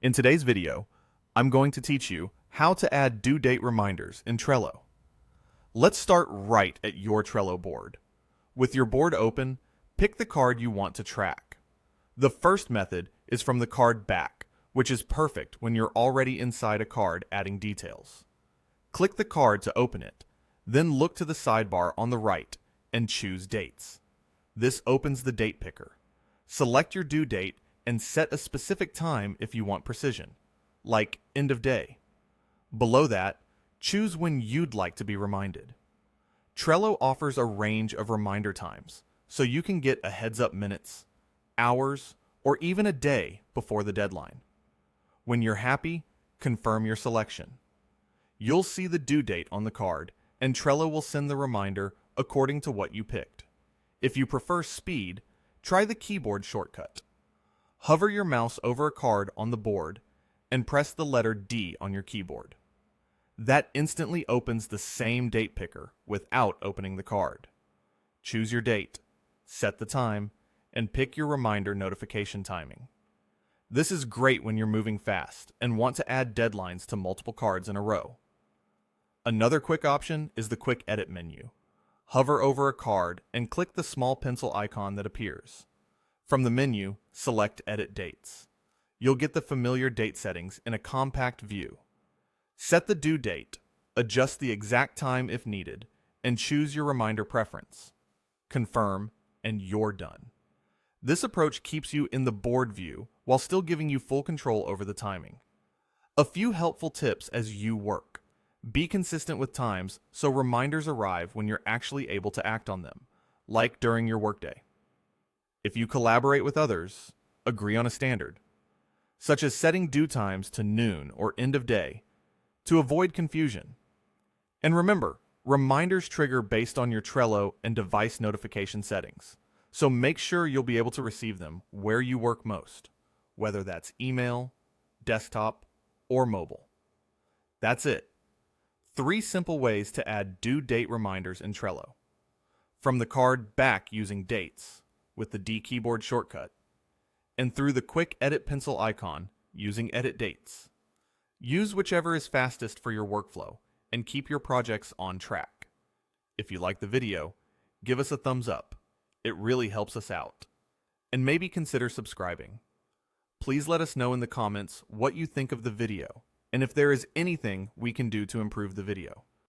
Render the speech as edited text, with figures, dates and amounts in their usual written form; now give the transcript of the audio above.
In today's video, I'm going to teach you how to add due date reminders in Trello. Let's start right at your Trello board. With your board open, pick the card you want to track. The first method is from the card back, which is perfect when you're already inside a card adding details. Click the card to open it, then look to the sidebar on the right and choose Dates. This opens the date picker. Select your due date and set a specific time if you want precision, like end of day. Below that, choose when you'd like to be reminded. Trello offers a range of reminder times, so you can get a heads-up minutes, hours, or even a day before the deadline. When you're happy, confirm your selection. You'll see the due date on the card, and Trello will send the reminder according to what you picked. If you prefer speed, try the keyboard shortcut. Hover your mouse over a card on the board and press the letter D on your keyboard. That instantly opens the same date picker without opening the card. Choose your date, set the time, and pick your reminder notification timing. This is great when you're moving fast and want to add deadlines to multiple cards in a row. Another quick option is the Quick Edit menu. Hover over a card and click the small pencil icon that appears. From the menu, select Edit Dates. You'll get the familiar date settings in a compact view. Set the due date, adjust the exact time if needed, and choose your reminder preference. Confirm, and you're done. This approach keeps you in the board view while still giving you full control over the timing. A few helpful tips as you work. Be consistent with times so reminders arrive when you're actually able to act on them, like during your workday. If you collaborate with others, agree on a standard, such as setting due times to noon or end of day to avoid confusion. And remember, reminders trigger based on your Trello and device notification settings, so make sure you'll be able to receive them where you work most, whether that's email, desktop, or mobile. That's it. 3 simple ways to add due date reminders in Trello. From the card back using Dates with the D keyboard shortcut, and through the Quick Edit pencil icon using Edit Dates. Use whichever is fastest for your workflow and keep your projects on track. If you like the video, give us a thumbs up. It really helps us out. And maybe consider subscribing. Please let us know in the comments what you think of the video and if there is anything we can do to improve the video.